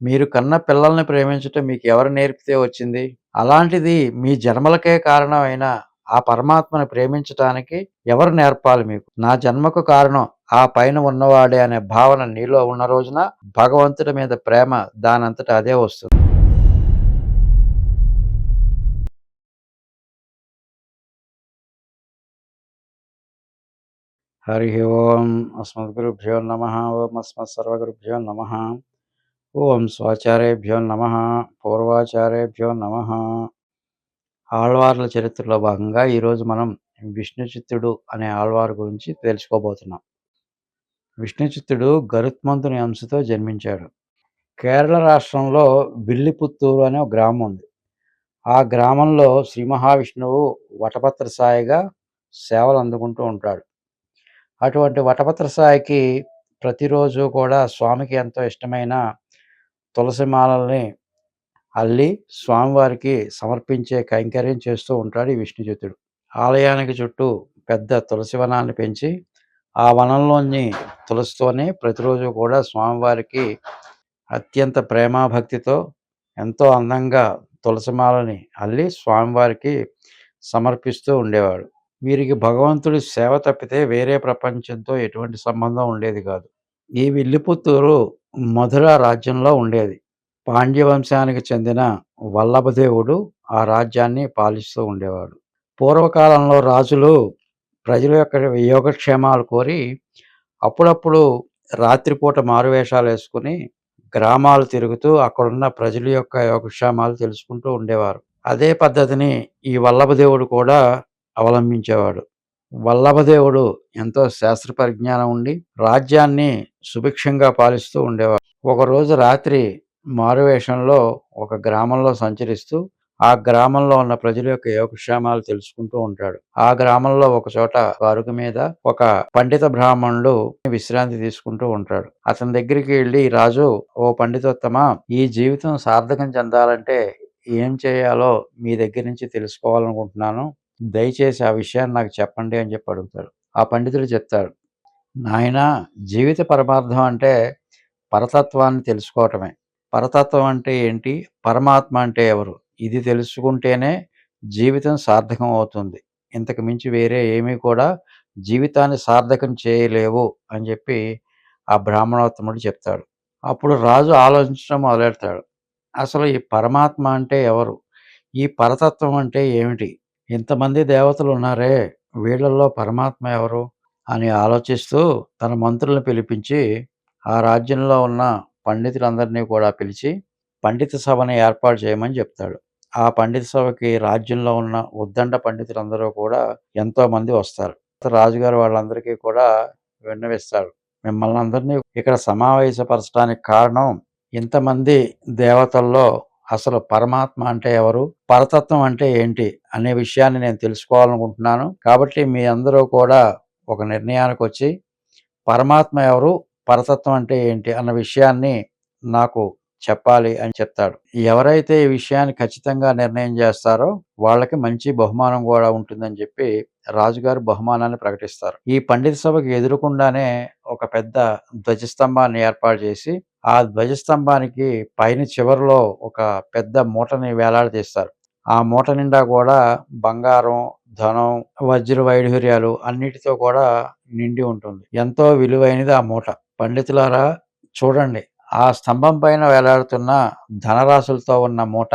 మీరు కన్న పిల్లల్ని ప్రేమించటం మీకు ఎవరు నేర్పితే వచ్చింది? అలాంటిది మీ జన్మలకే కారణమైన ఆ పరమాత్మని ప్రేమించటానికి ఎవరు నేర్పాలి మీకు? నా జన్మకు కారణం ఆ పైన ఉన్నవాడే అనే భావన నీలో ఉన్న రోజున భగవంతుడి మీద ప్రేమ దానంతట అదే వస్తుంది. హరి ఓం అస్మద్గురుభ్యో నమః. ఓం అస్మత్సర్వగురుభ్యో నమః. ఓం స్వాచార్యేభ్యో నమః. పూర్వాచార్యేభ్యో నమః. ఆళ్వార్ల చరిత్రలో భాగంగా ఈరోజు మనం విష్ణుచిత్తుడు అనే ఆళ్వారు గురించి తెలుసుకోబోతున్నాం. విష్ణుచిత్తుడు గరుత్మంతుని అంశతో జన్మించాడు. కేరళ రాష్ట్రంలో విల్లిపుత్తూరు అనే ఒక గ్రామం ఉంది. ఆ గ్రామంలో శ్రీ మహావిష్ణువు వటపత్ర సాయిగా సేవలు అందుకుంటూ ఉంటాడు. అటువంటి వటపత్ర సాయికి ప్రతిరోజు కూడా స్వామికి ఎంతో ఇష్టమైన తులసి మాలల్ని అల్లి స్వామివారికి సమర్పించే కైంకర్యం చేస్తూ ఉంటాడు ఈ విష్ణుచిత్తుడు. ఆలయానికి చుట్టూ పెద్ద తులసి వనాన్ని పెంచి ఆ వనంలోని తులసితోనే ప్రతిరోజు కూడా స్వామివారికి అత్యంత ప్రేమాభక్తితో ఎంతో అందంగా తులసిమాలని అల్లి స్వామివారికి సమర్పిస్తూ ఉండేవాడు. వీరికి భగవంతుడి సేవ తప్పితే వేరే ప్రపంచంతో ఎటువంటి సంబంధం ఉండేది కాదు. ఈ విల్లిపుత్తూరు మధుర రాజ్యంలో ఉండేది. పాండ్య వంశానికి చెందిన వల్లభదేవుడు ఆ రాజ్యాన్ని పాలిస్తూ ఉండేవాడు. పూర్వకాలంలో రాజులు ప్రజల యొక్క యోగక్షేమాలు కోరి అప్పుడప్పుడు రాత్రిపూట మారువేషాలు వేసుకుని గ్రామాలు తిరుగుతూ అక్కడున్న ప్రజల యొక్క యోగక్షేమాలు తెలుసుకుంటూ ఉండేవారు. అదే పద్ధతిని ఈ వల్లభదేవుడు కూడా అవలంబించేవాడు. వల్లభదేవుడు ఎంతో శాస్త్ర పరిజ్ఞానం ఉండి రాజ్యాన్ని సుభిక్షంగా పాలిస్తూ ఉండేవాడు. ఒకరోజు రాత్రి మారువేషంలో ఒక గ్రామంలో సంచరిస్తూ ఆ గ్రామంలో ఉన్న ప్రజల యొక్క యోగక్షేమాలు తెలుసుకుంటూ ఉంటాడు. ఆ గ్రామంలో ఒక చోట అరుగు మీద ఒక పండిత బ్రాహ్మణుడు విశ్రాంతి తీసుకుంటూ ఉంటాడు. అతని దగ్గరికి వెళ్ళి, రాజు, ఓ పండితోత్తమ, ఈ జీవితం సార్థకం చెందాలంటే ఏం చేయాలో మీ దగ్గర నుంచి తెలుసుకోవాలనుకుంటున్నాను. దయచేసి ఆ విషయాన్ని నాకు చెప్పండి అని చెప్పి అడుగుతాడు. ఆ పండితుడు చెప్తాడు, నాయనా, జీవిత పరమార్థం అంటే పరతత్వాన్ని తెలుసుకోవటమే. పరతత్వం అంటే ఏంటి? పరమాత్మ అంటే ఎవరు? ఇది తెలుసుకుంటేనే జీవితం సార్థకం అవుతుంది. ఇంతకు మించి వేరే ఏమీ కూడా జీవితాన్ని సార్థకం చేయలేవు అని చెప్పి ఆ బ్రాహ్మణోత్తముడు చెప్తాడు. అప్పుడు రాజు ఆలోచించడం మొదలెడతాడు. అసలు ఈ పరమాత్మ అంటే ఎవరు? ఈ పరతత్వం అంటే ఏమిటి? ఇంతమంది దేవతలు ఉన్నారే, వీళ్ళల్లో పరమాత్మ ఎవరు అని ఆలోచిస్తూ తన మంత్రులను పిలిపించి ఆ రాజ్యంలో ఉన్న పండితులందరినీ కూడా పిలిచి పండిత సభని ఏర్పాటు చేయమని చెప్తాడు. ఆ పండిత సభకి రాజ్యంలో ఉన్న ఉద్దండ పండితులందరూ కూడా ఎంతో మంది వస్తారు. రాజుగారు వాళ్ళందరికీ కూడా విన్నవిస్తాడు, మిమ్మల్ని అందరినీ ఇక్కడ సమావేశపరచడానికి కారణం ఇంతమంది దేవతల్లో అసలు పరమాత్మ అంటే ఎవరు, పరతత్వం అంటే ఏంటి అనే విషయాన్ని నేను తెలుసుకోవాలనుకుంటున్నాను. కాబట్టి మీ అందరూ కూడా ఒక నిర్ణయానికి వచ్చి పరమాత్మ ఎవరు, పరతత్వం అంటే ఏంటి అన్న విషయాన్ని నాకు చెప్పాలి అని చెప్తాడు. ఎవరైతే ఈ విషయాన్ని ఖచ్చితంగా నిర్ణయం చేస్తారో వాళ్ళకి మంచి బహుమానం కూడా ఉంటుందని చెప్పి రాజుగారు బహుమానాన్ని ప్రకటిస్తారు. ఈ పండిత సభకి ఎదురుకుండానే ఒక పెద్ద ధ్వజస్తంభాన్ని ఏర్పాటు చేసి ఆ ధ్వజస్తంభానికి పైన చివరిలో ఒక పెద్ద మూటని వేలాడదీస్తారు. ఆ మూట నిండా కూడా బంగారం, ధనం, వజ్ర వైఢూర్యాలు అన్నిటితో కూడా నిండి ఉంటుంది. ఎంతో విలువైనది ఆ మూట. పండితులారా, చూడండి, ఆ స్తంభం పైన వేలాడుతున్న ధనరాశులతో ఉన్న మూట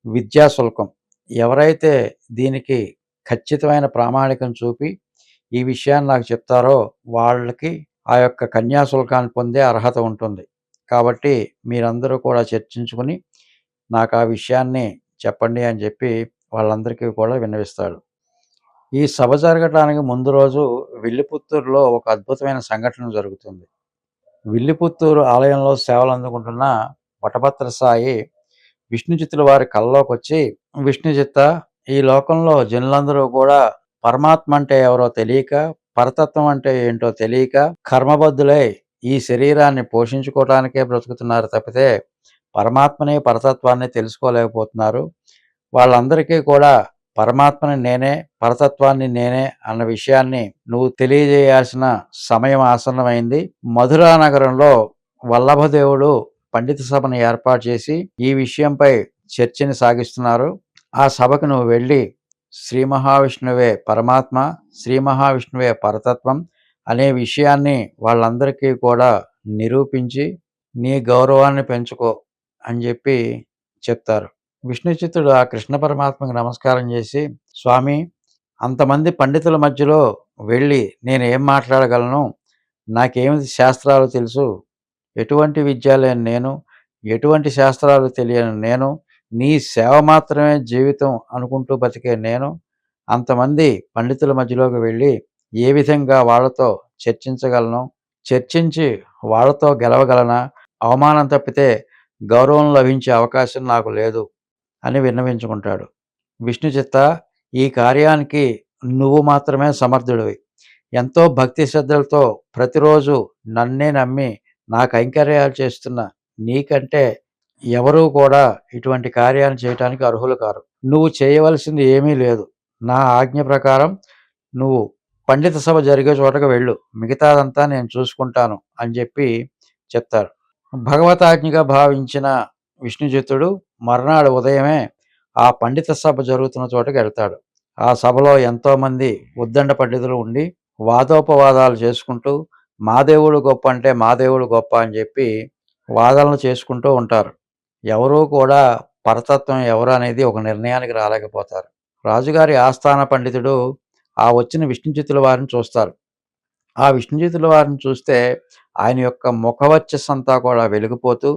విద్యాశుల్కం. ఎవరైతే దీనికి ఖచ్చితమైన ప్రామాణికం చూపి ఈ విషయాన్ని నాకు చెప్తారో వాళ్ళకి ఆ యొక్క కన్యాశుల్కాన్ని పొందే అర్హత ఉంటుంది. కాబట్టి మీరందరూ కూడా చర్చించుకుని నాకు ఆ విషయాన్ని చెప్పండి అని చెప్పి వాళ్ళందరికీ కూడా విన్నవిస్తాడు. ఈ సభ జరగటానికి ముందు రోజు విల్లిపుత్తూరులో ఒక అద్భుతమైన సంఘటన జరుగుతుంది. విల్లిపుత్తూరు ఆలయంలో సేవలు అందుకుంటున్న వటభద్ర సాయి విష్ణుచిత్తుల వారి కల్లోకి వచ్చి, విష్ణుచిత్త, ఈ లోకంలో జనులందరూ కూడా పరమాత్మ అంటే ఎవరో తెలియక, పరతత్వం అంటే ఏంటో తెలియక కర్మబద్ధులై ఈ శరీరాన్ని పోషించుకోవటానికే బ్రతుకుతున్నారు తప్పితే పరమాత్మని, పరతత్వాన్ని తెలుసుకోలేకపోతున్నారు. వాళ్ళందరికీ కూడా పరమాత్మని నేనే, పరతత్వాన్ని నేనే అన్న విషయాన్ని నువ్వు తెలియజేయాల్సిన సమయం ఆసన్నమైంది. మధురా నగరంలో వల్లభదేవుడు పండిత సభను ఏర్పాటు చేసి ఈ విషయంపై చర్చని సాగిస్తున్నారు. ఆ సభకు నువ్వు వెళ్ళి శ్రీ మహావిష్ణువే పరమాత్మ, శ్రీ మహావిష్ణువే పరతత్వం అనే విషయాన్ని వాళ్ళందరికీ కూడా నిరూపించి నీ గౌరవాన్ని పెంచుకో అని చెప్పి చెప్తారు. విష్ణు చిత్తుడు ఆ కృష్ణ పరమాత్మకు నమస్కారం చేసి, స్వామి, అంతమంది పండితుల మధ్యలో వెళ్ళి నేను ఏం మాట్లాడగలను? నాకేమి శాస్త్రాలు తెలుసు? ఎటువంటి విద్య లేని నేను, ఎటువంటి శాస్త్రాలు తెలియని నేను, నీ సేవ మాత్రమే జీవితం అనుకుంటూ బతికే నేను అంతమంది పండితుల మధ్యలోకి వెళ్ళి ఏ విధంగా వాళ్ళతో చర్చించగలను? చర్చించి వాళ్ళతో గెలవగలనా? అవమానం తప్పితే గౌరవం లభించే అవకాశం నాకు లేదు అని విన్నవించుకుంటాడు. విష్ణు చిత్త, ఈ కార్యానికి నువ్వు మాత్రమే సమర్థుడివి. ఎంతో భక్తి శ్రద్ధలతో ప్రతిరోజు నన్నే నమ్మి నా కైంకర్యాలు చేస్తున్న నీకంటే ఎవరూ కూడా ఇటువంటి కార్యాన్ని చేయటానికి అర్హులు కారు. నువ్వు చేయవలసింది ఏమీ లేదు. నా ఆజ్ఞ ప్రకారం నువ్వు పండిత సభ జరిగే చోటకు వెళ్ళు. మిగతాదంతా నేను చూసుకుంటాను అని చెప్పి చెప్తారు. భగవతాజ్ఞగా భావించిన విష్ణుచిత్తుడు మర్నాడు ఉదయమే ఆ పండిత సభ జరుగుతున్న చోటకి వెళ్తాడు. ఆ సభలో ఎంతోమంది ఉద్దండ పండితులు ఉండి వాదోపవాదాలు చేసుకుంటూ మా దేవుడు గొప్ప అంటే మా దేవుడు గొప్ప అని చెప్పి వాదనలు చేసుకుంటూ ఉంటారు. ఎవరూ కూడా పరతత్వం ఎవరు అనేది ఒక నిర్ణయానికి రాలేకపోతారు. రాజుగారి ఆస్థాన పండితుడు ఆ వచ్చిన విష్ణుచిత్తుల వారిని చూస్తారు. ఆ విష్ణుచిత్తుల వారిని చూస్తే ఆయన యొక్క ముఖవర్చస్సు అంతా కూడా వెలిగిపోతూ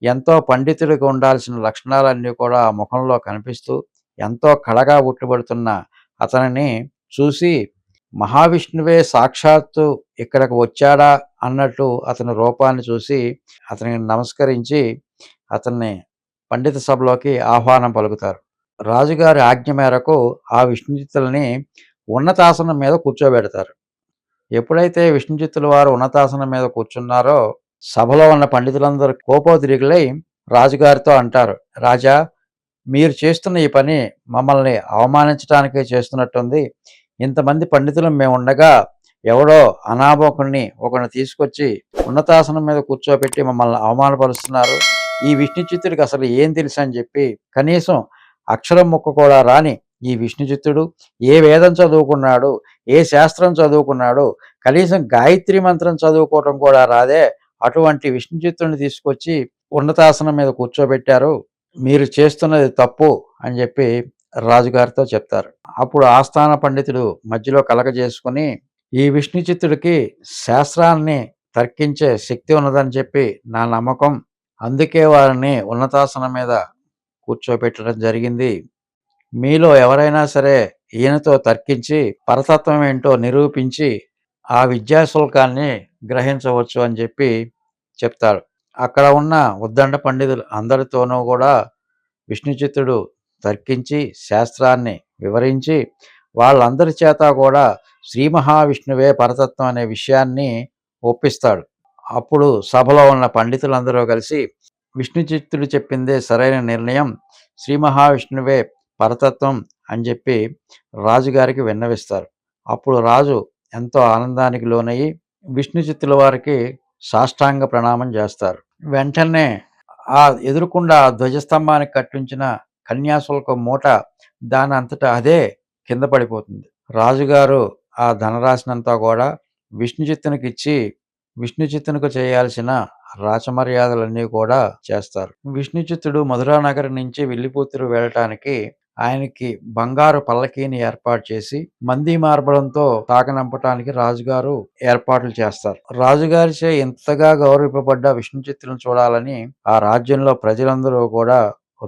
ఎంతో పండితుడికి ఉండాల్సిన లక్షణాలన్నీ కూడా ఆ ముఖంలో కనిపిస్తూ ఎంతో కళగా ఉట్టుబడుతున్న అతనిని చూసి మహావిష్ణువే సాక్షాత్తు ఇక్కడికి వచ్చాడా అన్నట్టు అతని రూపాన్ని చూసి అతనికి నమస్కరించి అతన్ని పండిత సభలోకి ఆహ్వానం పలుకుతారు. రాజుగారి ఆజ్ఞ మేరకు ఆ విష్ణుచిత్తులని ఉన్నతాసనం మీద కూర్చోబెడతారు. ఎప్పుడైతే విష్ణుచిత్తుల వారు ఉన్నతాసనం మీద కూర్చున్నారో సభలో ఉన్న పండితులందరూ కోపోద్రిగులై రాజుగారితో అంటారు, రాజా, మీరు చేస్తున్న ఈ పని మమ్మల్ని అవమానించడానికే చేస్తున్నట్టుంది. ఇంతమంది పండితులు మేము ఉండగా ఎవడో అనామకుణ్ణి ఒకరిని తీసుకొచ్చి ఉన్నతాసనం మీద కూర్చోబెట్టి మమ్మల్ని అవమానపరుస్తున్నారు. ఈ విష్ణుచిత్తుడికి అసలు ఏం తెలుసు అని చెప్పి కనీసం అక్షరం ముక్క కూడా రాని ఈ విష్ణుచిత్తుడు ఏ వేదం చదువుకున్నాడు, ఏ శాస్త్రం చదువుకున్నాడు, కనీసం గాయత్రి మంత్రం చదువుకోవటం కూడా రాదే, అటువంటి విష్ణుచిత్తుడిని తీసుకొచ్చి ఉన్నతాసనం మీద కూర్చోబెట్టారు. మీరు చేస్తున్నది తప్పు అని చెప్పి రాజుగారితో చెప్తారు. అప్పుడు ఆస్థాన పండితుడు మధ్యలో కలగజేసుకుని ఈ విష్ణుచిత్తుడికి శాస్త్రాన్ని తర్కించే శక్తి ఉన్నదని చెప్పి నా నమ్మకం, అందుకే వారిని ఉన్నతాసనం మీద కూర్చోబెట్టడం జరిగింది. మీలో ఎవరైనా సరే ఈయనతో తర్కించి పరతత్వం ఏంటో నిరూపించి ఆ విద్యాశుల్కాన్ని గ్రహించవచ్చు అని చెప్పి చెప్తాడు. అక్కడ ఉన్న ఉద్దండ పండితులు అందరితోనూ కూడా విష్ణుచిత్తుడు తర్కించి శాస్త్రాన్ని వివరించి వాళ్ళందరి చేత కూడా శ్రీ మహావిష్ణువే పరతత్వం అనే విషయాన్ని ఒప్పిస్తాడు. అప్పుడు సభలో ఉన్న పండితులందరూ కలిసి విష్ణుచిత్తుడు చెప్పిందే సరైన నిర్ణయం, శ్రీ మహావిష్ణువే పరతత్వం అని చెప్పి రాజుగారికి విన్నవిస్తారు. అప్పుడు రాజు ఎంతో ఆనందానికి లోనయ్యి విష్ణుచిత్తుల వారికి సాష్టాంగ ప్రణామం చేస్తారు. వెంటనే ఆ ఎదురుకుండా ధ్వజస్తంభానికి కట్టించిన కన్యాశుల్కం మూట దాని అంతటా అదే కింద పడిపోతుంది. రాజుగారు ఆ ధనరాశినంతా కూడా విష్ణుచిత్తునికి ఇచ్చి విష్ణుచిత్తునికి చేయాల్సిన రాచమర్యాదలన్నీ కూడా చేస్తారు. విష్ణుచిత్తుడు మధురా నగరం నుంచి వెళ్ళిపోతురు వెళ్ళటానికి ఆయనకి బంగారు పల్లకీని ఏర్పాటు చేసి మంది మార్బలంతో తాకనంపటానికి రాజుగారు ఏర్పాట్లు చేస్తారు. రాజుగారిచే ఇంతగా గౌరవింపబడ్డ విష్ణుచిత్తులను చూడాలని ఆ రాజ్యంలో ప్రజలందరూ కూడా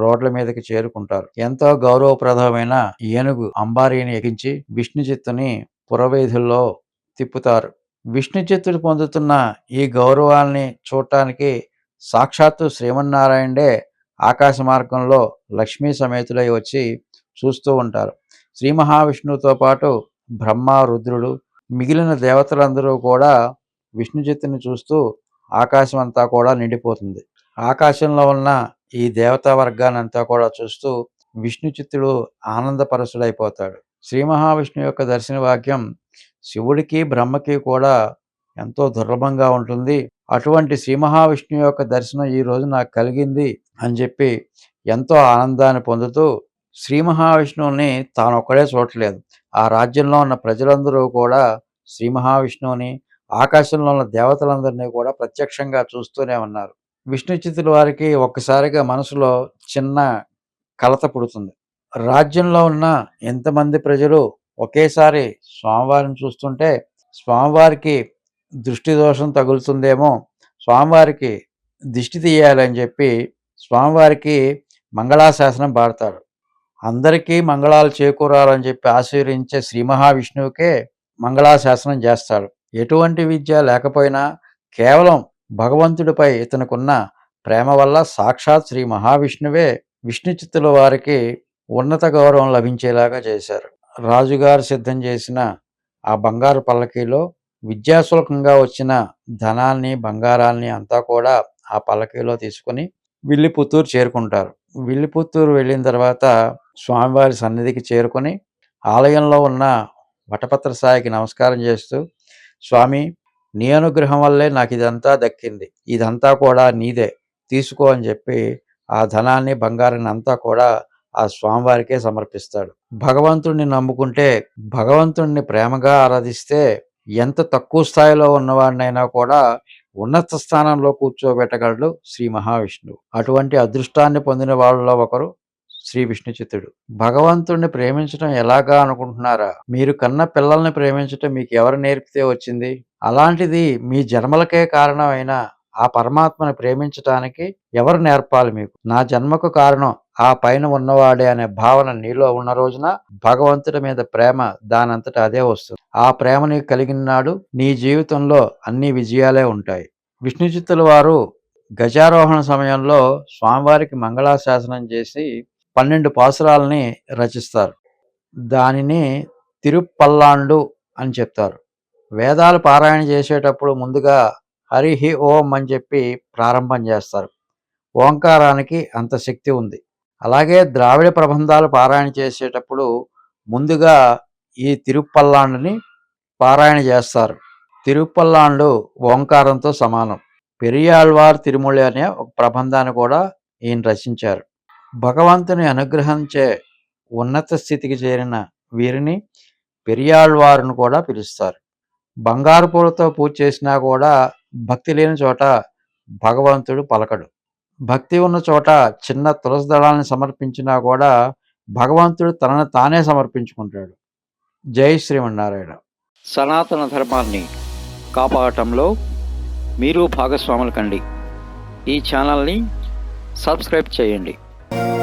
రోడ్ల మీదకి చేరుకుంటారు. ఎంతో గౌరవప్రదమైన ఏనుగు అంబారీని ఎక్కించి విష్ణుచిత్తుని పురవీధుల్లో తిప్పుతారు. విష్ణుచిత్తుడు పొందుతున్న ఈ గౌరవాల్ని చూడటానికి సాక్షాత్తు శ్రీమన్నారాయణుడే ఆకాశ మార్గంలో లక్ష్మీ సమేతులై వచ్చి చూస్తూ ఉంటారు. శ్రీ మహావిష్ణువుతో పాటు బ్రహ్మ, రుద్రుడు, మిగిలిన దేవతలందరూ కూడా విష్ణుచిత్తుని చూస్తూ ఆకాశం అంతా కూడా నిండిపోతుంది. ఆకాశంలో ఉన్న ఈ దేవతా వర్గానంతా కూడా చూస్తూ విష్ణుచిత్తుడు ఆనందపరచుడైపోతాడు. శ్రీ మహావిష్ణువు యొక్క దర్శన భాగ్యం శివుడికి బ్రహ్మకి కూడా ఎంతో దుర్లభంగా ఉంటుంది. అటువంటి శ్రీ మహావిష్ణువు యొక్క దర్శనం ఈరోజు నాకు కలిగింది అని చెప్పి ఎంతో ఆనందాన్ని పొందుతూ శ్రీ మహావిష్ణువుని తానొక్కడే చూడట్లేదు. ఆ రాజ్యంలో ఉన్న ప్రజలందరూ కూడా శ్రీ మహావిష్ణువుని, ఆకాశంలో ఉన్న దేవతలందరినీ కూడా ప్రత్యక్షంగా చూస్తూనే ఉన్నారు. విష్ణుచిత్తుల వారికి ఒక్కసారిగా మనసులో చిన్న కలత పుడుతుంది. రాజ్యంలో ఉన్న ఎంతమంది ప్రజలు ఒకేసారి స్వామివారిని చూస్తుంటే స్వామివారికి దృష్టి దోషం తగులుతుందేమో, స్వామివారికి దిష్టి తీయాలని చెప్పి స్వామివారికి మంగళాశాసనం పాడతాడు. అందరికీ మంగళాలు చేకూరాలని చెప్పి ఆశీర్వదించే శ్రీ మహావిష్ణువుకే మంగళాశాసనం చేస్తాడు. ఎటువంటి విద్య లేకపోయినా కేవలం భగవంతుడిపై ఇతనుకున్న ప్రేమ వల్ల సాక్షాత్ శ్రీ మహావిష్ణువే విష్ణుచిత్తుల వారికి ఉన్నత గౌరవం లభించేలాగా చేశారు. రాజుగారు సిద్ధం చేసిన ఆ బంగారు పల్లకీలో విద్యాశుల్కంగా వచ్చిన ధనాన్ని, బంగారాన్ని అంతా కూడా ఆ పల్లకీలో తీసుకుని విల్లిపుత్తూరు చేరుకుంటారు. విల్లిపుత్తూరు వెళ్ళిన తర్వాత స్వామివారి సన్నిధికి చేరుకొని ఆలయంలో ఉన్న వటపత్ర సాయికి నమస్కారం చేస్తూ, స్వామి, నీ అనుగ్రహం వల్లే నాకు ఇదంతా దక్కింది, ఇదంతా కూడా నీదే, తీసుకో అని చెప్పి ఆ ధనాన్ని, బంగారాన్ని అంతా కూడా ఆ స్వామివారికే సమర్పిస్తాడు. భగవంతుణ్ణి నమ్ముకుంటే, భగవంతుణ్ణి ప్రేమగా ఆరాధిస్తే ఎంత తక్కువ స్థాయిలో ఉన్నవాడినైనా కూడా ఉన్నత స్థానంలో కూర్చోబెట్టగలడు శ్రీ మహావిష్ణువు. అటువంటి అదృష్టాన్ని పొందిన వాళ్ళలో ఒకరు శ్రీ విష్ణుచిత్తుడు. భగవంతుణ్ణి ప్రేమించడం ఎలాగా అనుకుంటున్నారా? మీరు కన్న పిల్లల్ని ప్రేమించటం మీకు ఎవరు నేర్పితే వచ్చింది? అలాంటిది మీ జన్మలకే కారణమైన ఆ పరమాత్మని ప్రేమించటానికి ఎవరు నేర్పాలి మీకు? నా జన్మకు కారణం ఆ పైన ఉన్నవాడే అనే భావన నీలో ఉన్న రోజున భగవంతుడి మీద ప్రేమ దానంతట అదే వస్తుంది. ఆ ప్రేమ నీకు కలిగిన నాడు నీ జీవితంలో అన్ని విజయాలే ఉంటాయి. విష్ణుచిత్తుల వారు గజారోహణ సమయంలో స్వామివారికి మంగళాశాసనం చేసి 12 పాసురాలని రచిస్తారు. దానిని తిరుప్పల్లాండు అని చెప్తారు. వేదాలు పారాయణ చేసేటప్పుడు ముందుగా హరిహి ఓం అని చెప్పి ప్రారంభం చేస్తారు. ఓంకారానికి అంత శక్తి ఉంది. అలాగే ద్రావిడ ప్రబంధాలు పారాయణ చేసేటప్పుడు ముందుగా ఈ తిరుప్పల్లాండుని పారాయణ చేస్తారు. తిరుప్పల్లాండు ఓంకారంతో సమానం. పెరియాళ్వార్ తిరుమల అనే ఒక ప్రబంధాన్ని కూడా ఈయన రచించారు. భగవంతుని అనుగ్రహించే ఉన్నత స్థితికి చేరిన వీరిని పెరియాళ్వారును కూడా పిలుస్తారు. బంగారు పూలతో పూజ చేసినా కూడా భక్తి లేని చోట భగవంతుడు పలకడు. భక్తి ఉన్న చోట చిన్న తులసి దళాన్ని సమర్పించినా కూడా భగవంతుడు తనను తానే సమర్పించుకుంటాడు. జై శ్రీమన్నారాయణ. సనాతన ధర్మాన్ని కాపాడటంలో మీరు భాగస్వాములు కండి. ఈ ఛానల్ని సబ్స్క్రైబ్ చేయండి.